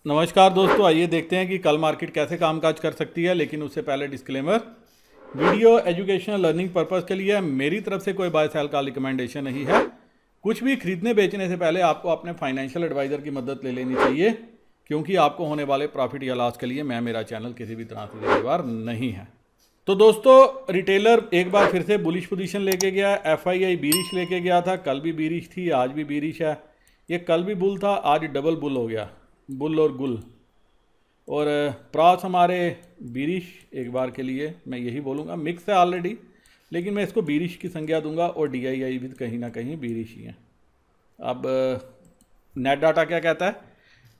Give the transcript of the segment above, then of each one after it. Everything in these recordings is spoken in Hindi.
नमस्कार दोस्तों, आइए देखते हैं कि कल मार्केट कैसे कामकाज कर सकती है। लेकिन उससे पहले disclaimer, video educational learning purpose के लिए है। मेरी तरफ से कोई बाय सेल का रिकमेंडेशन नहीं है। कुछ भी खरीदने बेचने से पहले आपको अपने फाइनेंशियल एडवाइज़र की मदद ले लेनी चाहिए, क्योंकि आपको होने वाले प्रॉफिट या लॉस के लिए मेरा चैनल किसी भी तरह से जिम्मेदार नहीं है। तो दोस्तों, रिटेलर एक बार फिर से बुलिश पोजीशन लेके गया। FII बीरिश लेके गया था, कल भी बीरिश थी, आज भी बीरिश है। ये कल भी बुल था, आज डबल बुल हो गया, बुल और गुल। और प्रॉस हमारे बीरिश एक बार के लिए मैं यही बोलूँगा, मिक्स है ऑलरेडी, लेकिन मैं इसको बीरिश की संज्ञा दूंगा। और DII भी कहीं ना कहीं बीरिश ही है। अब नेट डाटा क्या कहता है?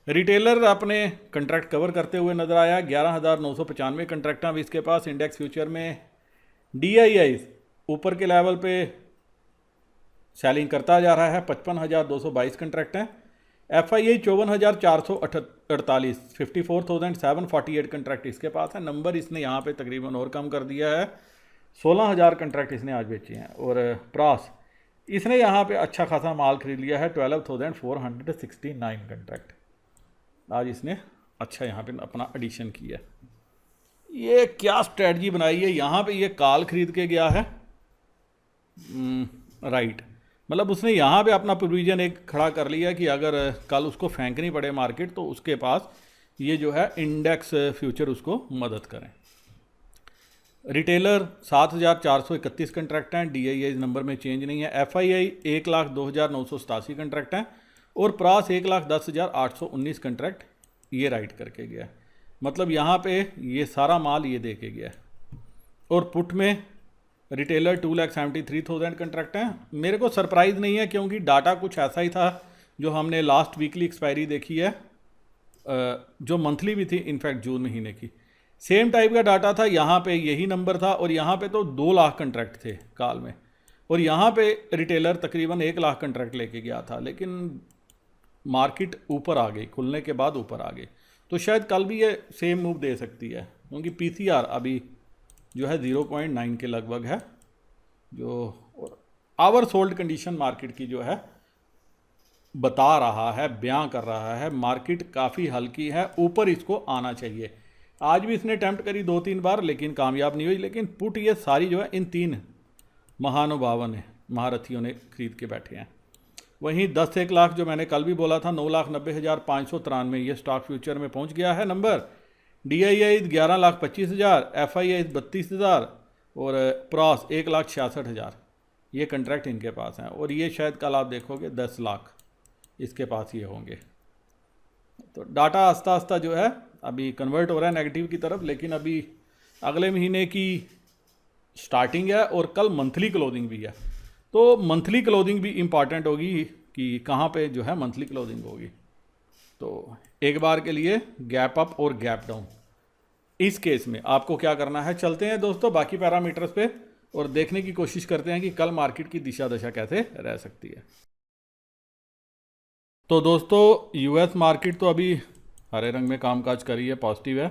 रिटेलर अपने कंट्रैक्ट कवर करते हुए नज़र आया। 11,995 कंट्रैक्ट हैं अभी इसके पास। इंडेक्स फ्यूचर में DII ऊपर के लेवल पे सेलिंग करता जा रहा है। 55,222 कंट्रैक्ट हैं। FII 54,448, 54,748 कंट्रैक्ट इसके पास है। नंबर इसने यहाँ पे तकरीबन और कम कर दिया है, 16,000 कंट्रैक्ट इसने आज बेचे हैं। और प्रॉस इसने यहाँ पे अच्छा खासा माल खरीद लिया है, 12,469 कंट्रैक्ट आज इसने अच्छा यहाँ पे अपना एडिशन किया। ये क्या स्ट्रेटजी बनाई है? यहाँ पे ये कॉल खरीद के गया है, राइट। मतलब उसने यहाँ पे अपना प्रोविज़न एक खड़ा कर लिया कि अगर कल उसको फेंकनी पड़े मार्केट, तो उसके पास ये जो है इंडेक्स फ्यूचर उसको मदद करें। रिटेलर 7,431 कंट्रैक्ट हैं। DII नंबर में चेंज नहीं है। FII 1,02,987 कंट्रैक्ट हैं। और प्रॉस 1,10,819 कंट्रैक्ट ये राइट करके गया। मतलब यहाँ पे ये सारा माल ये दे के गया। और पुट में रिटेलर 2,73,000 कंट्रैक्ट हैं। मेरे को सरप्राइज़ नहीं है, क्योंकि डाटा कुछ ऐसा ही था जो हमने लास्ट वीकली एक्सपायरी देखी है, जो मंथली भी थी, इनफैक्ट जून महीने की सेम टाइप का डाटा था। यहाँ पे यही नंबर था, और यहाँ पे तो 2 लाख कंट्रैक्ट थे काल में। और यहाँ पे रिटेलर तकरीबन 1 लाख कंट्रैक्ट लेके गया था, लेकिन मार्केट ऊपर आ गई, खुलने के बाद ऊपर आ गई। तो शायद कल भी ये सेम मूव दे सकती है, क्योंकि PCR अभी जो है 0.9 के लगभग है, जो आवर सोल्ड कंडीशन मार्केट की जो है बता रहा है, बयां कर रहा है। मार्केट काफ़ी हल्की है, ऊपर इसको आना चाहिए। आज भी इसने अटैम्प्ट करी 2-3 बार, लेकिन कामयाब नहीं हुई। लेकिन पुट ये सारी जो है इन 3 महानुभावों ने, महारथियों ने खरीद के बैठे हैं। वहीं 10-1 लाख जो मैंने कल भी बोला था, 9,90,593 ये स्टॉक फ्यूचर में पहुंच गया है नंबर। DII 11,25,000, FII 32,000 और प्रॉस 1,66,000 ये कंट्रैक्ट इनके पास हैं। और ये शायद कल आप देखोगे 10 लाख इसके पास ये होंगे। तो डाटा आस्ता आस्ता जो है अभी कन्वर्ट हो रहा है नेगेटिव की तरफ, लेकिन अभी अगले महीने की स्टार्टिंग है और कल मंथली क्लोजिंग भी है। तो मंथली क्लोजिंग भी इम्पॉर्टेंट होगी कि कहाँ पे जो है मंथली क्लोजिंग होगी। तो एक बार के लिए गैप अप और गैप डाउन, इस केस में आपको क्या करना है। चलते हैं दोस्तों बाकी पैरामीटर्स पे और देखने की कोशिश करते हैं कि कल मार्केट की दिशा दशा कैसे रह सकती है। तो दोस्तों, US मार्केट तो अभी हरे रंग में कामकाज कर रही है, पॉजिटिव है।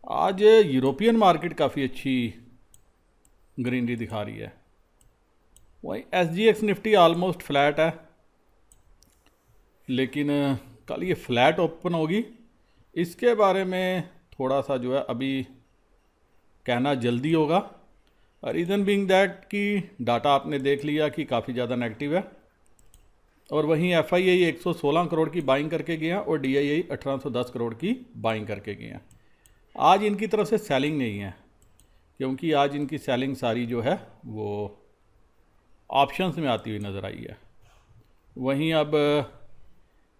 आज यूरोपियन मार्केट काफ़ी अच्छी ग्रीनरी दिखा रही है। वही SGX निफ्टी ऑलमोस्ट फ्लैट है, लेकिन कल ये फ्लैट ओपन होगी, इसके बारे में थोड़ा सा जो है अभी कहना जल्दी होगा। रीज़न बीइंग दैट कि डाटा आपने देख लिया कि काफ़ी ज़्यादा नेगेटिव है। और वहीं FII 116 करोड़ की बाइंग करके गए हैं और DII 1810 करोड़ की बाइंग करके गए हैं। आज इनकी तरफ से सेलिंग नहीं है, क्योंकि आज इनकी सेलिंग सारी जो है वो ऑप्शंस में आती हुई नज़र आई है। वहीं अब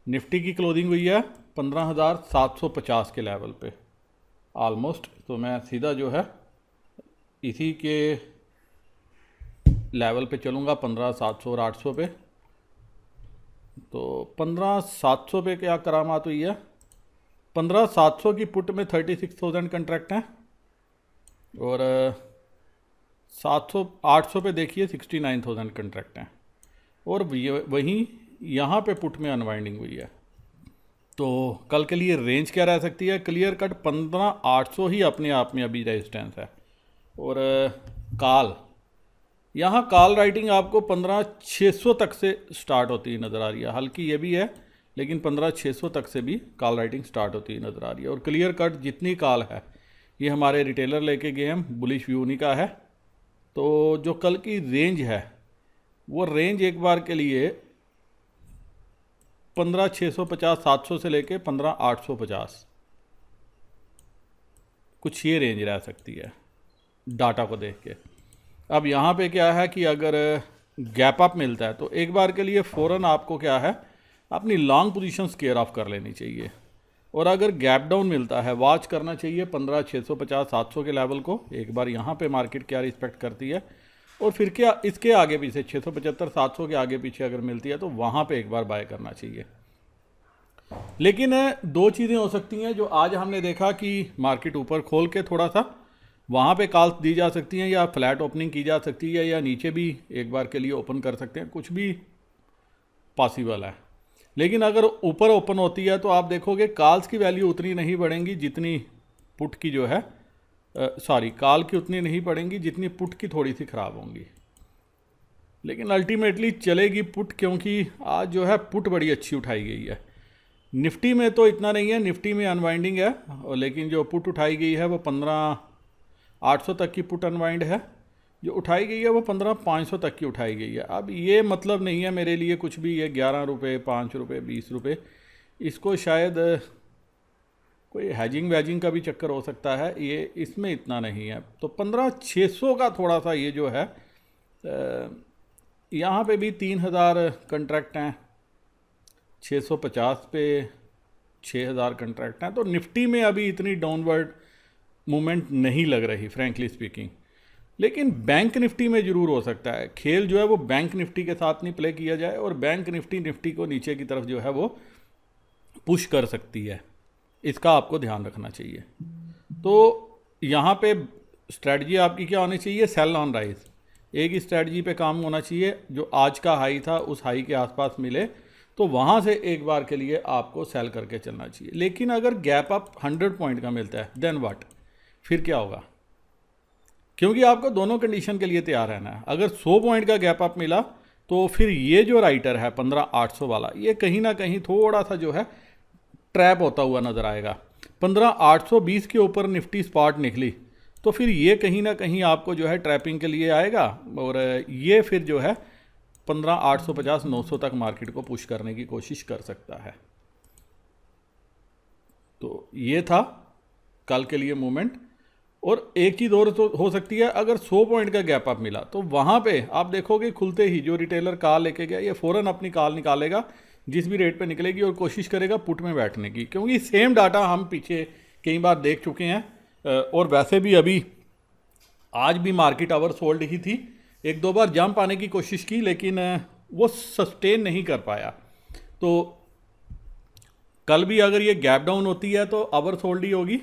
निफ्टी की क्लोजिंग हुई है 15,750 के लेवल पे ऑलमोस्ट। तो मैं सीधा जो है इसी के लेवल पे चलूँगा, 15,700 और 800 पे। तो 15,700 पे क्या करामात हुई है? 15,700 की पुट में 36,000 कंट्रैक्ट हैं और 800 पे देखिए 69,000 कंट्रैक्ट हैं। और वहीं यहाँ पे पुट में अनवाइंडिंग हुई है। तो कल के लिए रेंज क्या रह सकती है? क्लियर कट 15,800 ही अपने आप में अभी रेजिस्टेंस है। और कॉल, यहाँ कॉल राइटिंग आपको 15,600 तक से स्टार्ट होती नज़र आ रही है। हल्की ये भी है, लेकिन 15,600 तक से भी कॉल राइटिंग स्टार्ट होती नज़र आ रही है। और क्लियर कट जितनी कॉल है ये हमारे रिटेलर लेके गए हम, बुलिश व्यू उन्हीं का है। तो जो कल की रेंज है वो रेंज एक बार के लिए 15,650 700 से लेके 15,850 कुछ ये रेंज रह सकती है डाटा को देख के। अब यहाँ पे क्या है कि अगर गैप अप मिलता है तो एक बार के लिए फ़ौरन आपको क्या है अपनी लॉन्ग पोजीशन स्केयर ऑफ कर लेनी चाहिए। और अगर गैप डाउन मिलता है वॉच करना चाहिए 15,650 700 के लेवल को। एक बार यहाँ पे मार्केट क्या रिस्पेक्ट करती है और फिर क्या इसके आगे पीछे 675 700 के आगे पीछे अगर मिलती है तो वहाँ पे एक बार बाय करना चाहिए। लेकिन दो चीज़ें हो सकती हैं जो आज हमने देखा कि मार्केट ऊपर खोल के थोड़ा सा वहाँ पे कॉल्स दी जा सकती हैं या फ्लैट ओपनिंग की जा सकती है या नीचे भी एक बार के लिए ओपन कर सकते हैं, कुछ भी पॉसिबल है। लेकिन अगर ऊपर ओपन होती है तो आप देखोगे कॉल्स की वैल्यू उतनी नहीं बढ़ेंगी जितनी पुट की जो है कॉल की उतनी नहीं बढ़ेंगी जितनी पुट की थोड़ी सी ख़राब होंगी। लेकिन अल्टीमेटली चलेगी पुट, क्योंकि आज जो है पुट बड़ी अच्छी उठाई गई है। निफ्टी में तो इतना नहीं है, निफ्टी में अनवाइंडिंग है, और लेकिन जो पुट उठाई गई है वो 15,800 तक की पुट अनवाइंड है, जो उठाई गई है वो 15,500 तक की उठाई गई है। अब ये मतलब नहीं है मेरे लिए कुछ भी ये 11 रुपये 5 रुपये 20 रुपये, इसको शायद कोई हैजिंग वैजिंग का भी चक्कर हो सकता है, ये इसमें इतना नहीं है। तो 15,600 का थोड़ा सा ये जो है यहाँ पे भी 3,000 कंट्रैक्ट हैं, 650 पे 6,000 कंट्रैक्ट हैं। तो निफ्टी में अभी इतनी डाउनवर्ड मूवमेंट नहीं लग रही फ्रैंकली स्पीकिंग। लेकिन बैंक निफ्टी में ज़रूर हो सकता है। खेल जो है वो बैंक निफ्टी के साथ नहीं प्ले किया जाए और बैंक निफ्टी को नीचे की तरफ जो है वो पुश कर सकती है, इसका आपको ध्यान रखना चाहिए। तो यहाँ पे स्ट्रैटेजी आपकी क्या होनी चाहिए, सेल ऑन राइज। एक ही स्ट्रैटेजी पे काम होना चाहिए, जो आज का हाई था उस हाई के आसपास मिले तो वहाँ से एक बार के लिए आपको सेल करके चलना चाहिए। लेकिन अगर गैप अप 100 पॉइंट का मिलता है देन व्हाट, फिर क्या होगा, क्योंकि आपको दोनों कंडीशन के लिए तैयार रहना है। अगर 100 पॉइंट का गैप अप मिला तो फिर ये जो राइटर है 15,800 वाला, ये कहीं ना कहीं थोड़ा सा जो है ट्रैप होता हुआ नज़र आएगा। 15,820 के ऊपर निफ्टी स्पॉट निकली तो फिर ये कहीं ना कहीं आपको जो है ट्रैपिंग के लिए आएगा और ये फिर जो है 15,850 900 तक मार्केट को पुश करने की कोशिश कर सकता है। तो ये था कल के लिए मूवमेंट। और एक चीज़ और तो हो सकती है, अगर 100 पॉइंट का गैप अप मिला तो वहाँ पे आप देखोगे खुलते ही जो रिटेलर कॉल लेके गया ये फ़ौरन अपनी कॉल निकालेगा जिस भी रेट पे निकलेगी और कोशिश करेगा पुट में बैठने की, क्योंकि सेम डाटा हम पीछे कई बार देख चुके हैं। और वैसे भी अभी आज भी मार्केट ओवर सोल्ड ही थी, एक दो बार जंप आने की कोशिश की लेकिन वो सस्टेन नहीं कर पाया। तो कल भी अगर ये गैप डाउन होती है तो ओवर सोल्ड ही होगी।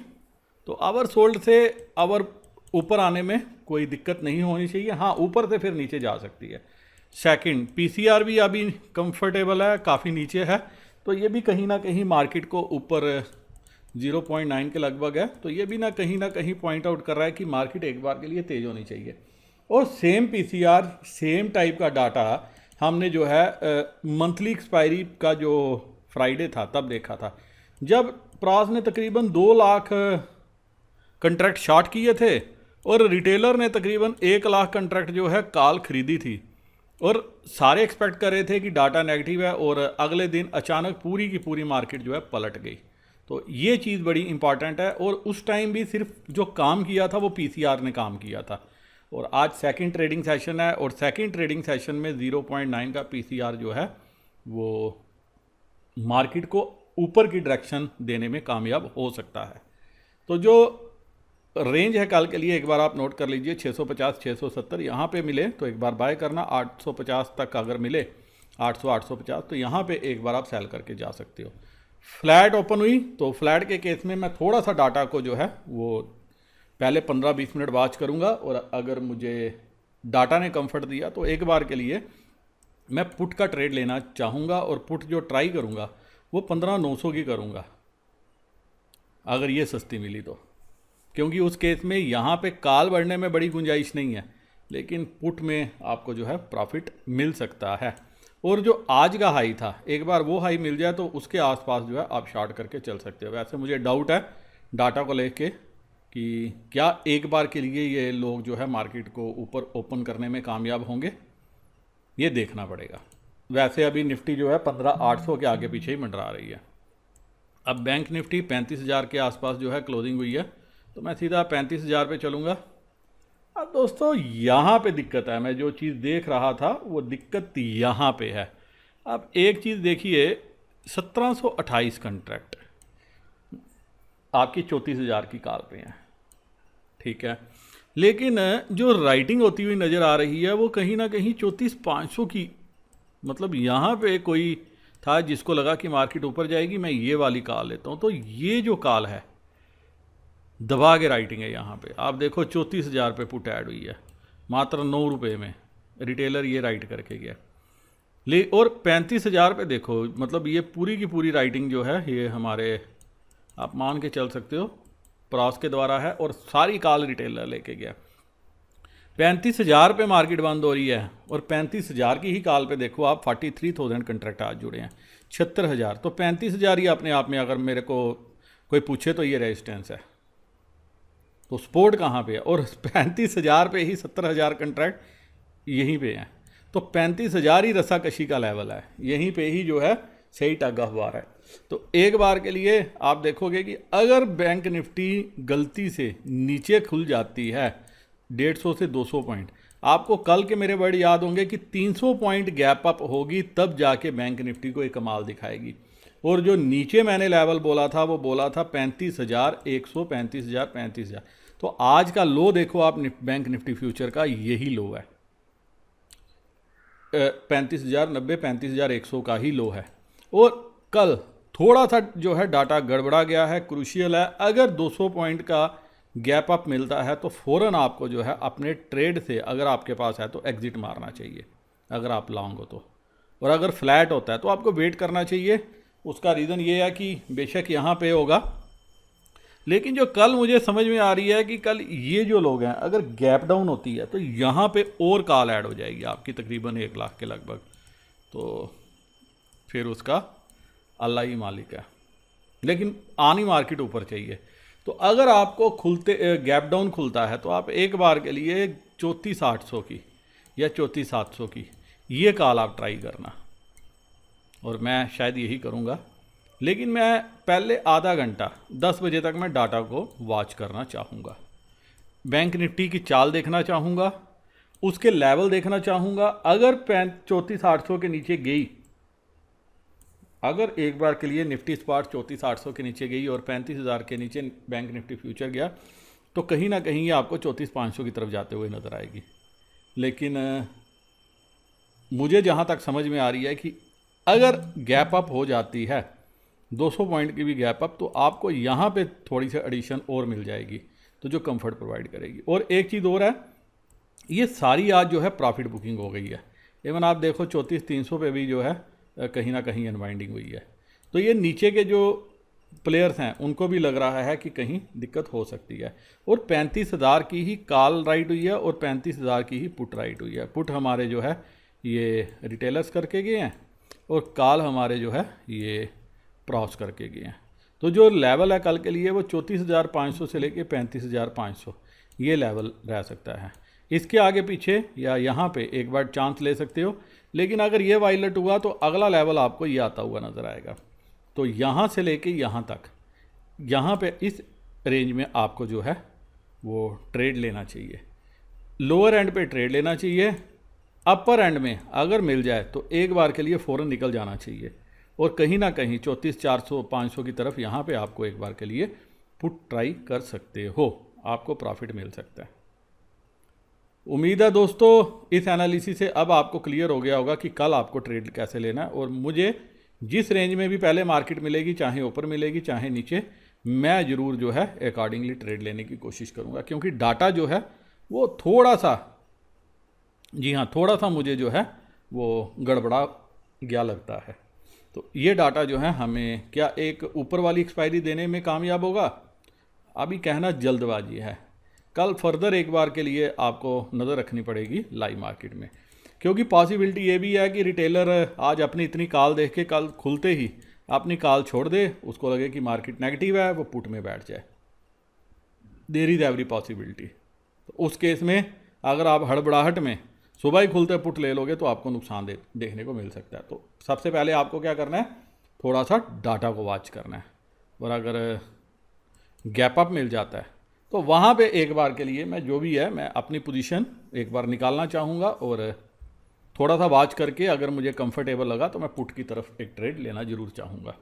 तो ओवर सोल्ड से ओवर ऊपर आने में कोई दिक्कत नहीं होनी चाहिए। हाँ, ऊपर से फिर नीचे जा सकती है। सेकंड, पीसीआर भी अभी कंफर्टेबल है, काफ़ी नीचे है, तो ये भी कहीं ना कहीं मार्केट को ऊपर 0.9 के लगभग है। तो ये भी ना कहीं पॉइंट आउट कर रहा है कि मार्केट एक बार के लिए तेज़ होनी चाहिए। और सेम पीसीआर सेम टाइप का डाटा हमने जो है मंथली एक्सपायरी का जो फ्राइडे था तब देखा था, जब प्रास ने तकरीबन 2 लाख कंट्रैक्ट शॉर्ट किए थे और रिटेलर ने तकरीबन 1 लाख कंट्रैक्ट जो है कॉल खरीदी थी। और सारे एक्सपेक्ट कर रहे थे कि डाटा नेगेटिव है और अगले दिन अचानक पूरी की पूरी मार्केट जो है पलट गई। तो ये चीज़ बड़ी इंपॉर्टेंट है। और उस टाइम भी सिर्फ जो काम किया था वो पीसीआर ने काम किया था। और आज सेकंड ट्रेडिंग सेशन है और सेकंड ट्रेडिंग सेशन में 0.9 का पीसीआर जो है वो मार्केट को ऊपर की डायरेक्शन देने में कामयाब हो सकता है। तो जो रेंज है कल के लिए एक बार आप नोट कर लीजिए, 650 670 यहाँ पे मिले तो एक बार बाय करना। 850 तक अगर मिले 800 850 तो यहाँ पे एक बार आप सेल करके जा सकते हो। फ्लैट ओपन हुई तो फ्लैट के केस में मैं थोड़ा सा डाटा को जो है वो पहले 15-20 मिनट वॉच करूँगा और अगर मुझे डाटा ने कंफर्ट दिया तो एक बार के लिए मैं पुट का ट्रेड लेना चाहूँगा और पुट जो ट्राई करूँगा वो 15,900 की करूँगा अगर ये सस्ती मिली तो, क्योंकि उस केस में यहाँ पे कॉल बढ़ने में बड़ी गुंजाइश नहीं है, लेकिन पुट में आपको जो है प्रॉफिट मिल सकता है। और जो आज का हाई था, एक बार वो हाई मिल जाए तो उसके आसपास जो है आप शॉर्ट करके चल सकते हो। वैसे मुझे डाउट है डाटा को लेके कि क्या एक बार के लिए ये लोग जो है मार्केट को ऊपर ओपन करने में कामयाब होंगे, ये देखना पड़ेगा। वैसे अभी निफ्टी जो है 15,800 के आगे पीछे ही मंडरा रही है। अब बैंक निफ्टी 35,000 के आसपास जो है क्लोजिंग हुई है, तो मैं सीधा 35,000 पे चलूँगा। अब दोस्तों यहाँ पे दिक्कत है, मैं जो चीज़ देख रहा था वो दिक्कत यहाँ पे है। अब एक चीज़ देखिए, 1728 कंट्रैक्ट आपकी 34,000 की कॉल पे है, ठीक है, लेकिन जो राइटिंग होती हुई नज़र आ रही है वो कहीं ना कहीं 34,500 की, मतलब यहाँ पे कोई था जिसको लगा कि मार्केट ऊपर जाएगी, मैं ये वाली कॉल लेता हूँ। तो ये जो कॉल है दबा के राइटिंग है यहाँ पे, आप देखो 34,000 पे पुट ऐड हुई है, मात्र 9 रुपये में रिटेलर ये राइट करके गया। और 35,000 पे देखो, मतलब ये पूरी की पूरी राइटिंग जो है ये हमारे, आप मान के चल सकते हो, प्रॉस के द्वारा है और सारी कॉल रिटेलर लेके गया। 35,000 पे मार्केट बंद हो रही है और 35,000 की ही कॉल पे देखो आप 43,000 कंट्रैक्ट आज जुड़े हैं, 76,000। तो 35,000 ही अपने आप में अगर मेरे को कोई पूछे तो ये रेजिस्टेंस है, तो सपोर्ट कहाँ पे है? और 35,000 पे ही 70,000 कंट्रैक्ट यहीं पे हैं, तो 35,000 ही रस्साकशी का लेवल है, यहीं पे ही जो है सही टग ऑफ वार है। तो एक बार के लिए आप देखोगे कि अगर बैंक निफ्टी गलती से नीचे खुल जाती है 150 से 200 पॉइंट, आपको कल के मेरे वर्ड याद होंगे कि 300 पॉइंट गैप अप होगी तब जाके बैंक निफ्टी को एक कमाल दिखाएगी। और जो नीचे मैंने लेवल बोला था वो बोला था 35,100, 35,000, 35,000। तो आज का लो देखो आप बैंक निफ्टी फ्यूचर का, यही लो है, 35,090, 35,100 का ही लो है। और कल थोड़ा सा जो है डाटा गड़बड़ा गया है, क्रूशियल है। अगर 200 पॉइंट का गैप अप मिलता है तो फ़ौरन आपको जो है अपने ट्रेड से, अगर आपके पास है तो एग्ज़िट मारना चाहिए अगर आप लॉन्ग हो तो, और अगर फ्लैट होता है तो आपको वेट करना चाहिए। उसका रीज़न ये है कि बेशक यहाँ पे होगा, लेकिन जो कल मुझे समझ में आ रही है कि कल ये जो लोग हैं अगर गैप डाउन होती है तो यहाँ पे और कॉल ऐड हो जाएगी आपकी तकरीबन 1 लाख के लगभग, तो फिर उसका अल्लाह ही मालिक है। लेकिन आनी मार्केट ऊपर चाहिए। तो अगर आपको खुलते गैप डाउन खुलता है तो आप एक बार के लिए 34,800 की या 34,700 की ये कॉल आप ट्राई करना, और मैं शायद यही करूँगा। लेकिन मैं पहले आधा घंटा 10 बजे तक मैं डाटा को वॉच करना चाहूँगा, बैंक निफ्टी की चाल देखना चाहूँगा, उसके लेवल देखना चाहूँगा। अगर 34,800 के नीचे गई, अगर एक बार के लिए निफ्टी स्पॉट 34,800 के नीचे गई और 35,000 के नीचे बैंक निफ्टी फ्यूचर गया, तो कहीं ना कहीं ये आपको 34,500 की तरफ जाते हुए नज़र आएगी। लेकिन मुझे जहाँ तक समझ में आ रही है कि अगर गैप अप हो जाती है 200 पॉइंट की भी गैप अप, तो आपको यहाँ पे थोड़ी सी एडिशन और मिल जाएगी, तो जो कंफर्ट प्रोवाइड करेगी। और एक चीज़ और है, ये सारी आज जो है प्रॉफिट बुकिंग हो गई है। इवन आप देखो 34,300 पे भी जो है कहीं ना कहीं अनवाइंडिंग हुई है। तो ये नीचे के जो प्लेयर्स हैं उनको भी लग रहा है कि कहीं दिक्कत हो सकती है। और 35,000 की ही कॉल राइट हुई है और 35,000 की ही पुट राइट हुई है। पुट हमारे जो है ये रिटेलर्स करके गए हैं और कॉल हमारे जो है ये प्रॉस करके गए हैं। तो जो लेवल है कल के लिए वो 34,500 से लेके 35,500 ये लेवल रह सकता है। इसके आगे पीछे या यहाँ पे एक बार चांस ले सकते हो, लेकिन अगर ये वायलेट हुआ तो अगला लेवल आपको ये आता हुआ नज़र आएगा। तो यहाँ से लेके यहाँ तक, यहाँ पे इस रेंज में आपको जो है वो ट्रेड लेना चाहिए, लोअर एंड पे ट्रेड लेना चाहिए। अपर एंड में अगर मिल जाए तो एक बार के लिए फ़ौरन निकल जाना चाहिए, और कहीं ना कहीं 34,400, 500 की तरफ यहाँ पे आपको एक बार के लिए पुट ट्राई कर सकते हो, आपको प्रॉफिट मिल सकता है। उम्मीद है दोस्तों इस एनालिसिस से अब आपको क्लियर हो गया होगा कि कल आपको ट्रेड कैसे लेना है। और मुझे जिस रेंज में भी पहले मार्केट मिलेगी, चाहे ऊपर मिलेगी चाहे नीचे, मैं ज़रूर जो है अकॉर्डिंगली ट्रेड लेने की कोशिश करूँगा, क्योंकि डाटा जो है वो थोड़ा सा, जी हाँ, थोड़ा सा मुझे जो है वो गड़बड़ा गया लगता है। तो ये डाटा जो है हमें क्या एक ऊपर वाली एक्सपायरी देने में कामयाब होगा, अभी कहना जल्दबाजी है। कल फर्दर एक बार के लिए आपको नज़र रखनी पड़ेगी लाइव मार्केट में। क्योंकि पॉसिबिलिटी ये भी है कि रिटेलर आज अपनी इतनी कॉल देख के कल खुलते ही अपनी कॉल छोड़ दे, उसको लगे कि मार्केट नेगेटिव है, वो पुट में बैठ जाए। There is every possibility. तो उस केस में अगर आप हड़बड़ाहट में सुबह ही खुलते पुट ले लोगे तो आपको नुकसान देखने को मिल सकता है। तो सबसे पहले आपको क्या करना है, थोड़ा सा डाटा को वॉच करना है, और अगर गैप अप मिल जाता है तो वहाँ पे एक बार के लिए मैं जो भी है मैं अपनी पोजीशन एक बार निकालना चाहूँगा, और थोड़ा सा वॉच करके अगर मुझे कंफर्टेबल लगा तो मैं पुट की तरफ एक ट्रेड लेना जरूर चाहूँगा।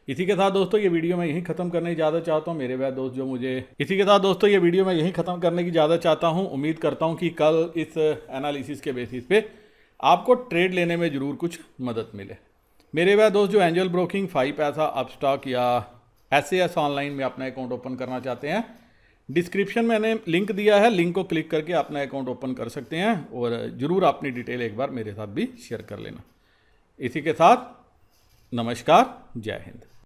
इसी के साथ दोस्तों ये वीडियो मैं यहीं ख़त्म करने की इजाज़त चाहता हूँ। मेरे वह दोस्त जो मुझे इसी के साथ दोस्तों ये वीडियो मैं यहीं ख़त्म करने की इजाज़त चाहता हूँ। उम्मीद करता हूँ कि कल इस एनालिसिस के बेसिस पे आपको ट्रेड लेने में ज़रूर कुछ मदद मिले। मेरे वह दोस्त जो एंजल ब्रोकिंग, 5 पैसा, अपस्टॉक या SAS ऑनलाइन में अपना अकाउंट ओपन करना चाहते हैं, डिस्क्रिप्शन में मैंने लिंक दिया है, लिंक को क्लिक करके अपना अकाउंट ओपन कर सकते हैं, और ज़रूर अपनी डिटेल एक बार मेरे साथ भी शेयर कर लेना। इसी के साथ नमस्कार, जय हिंद।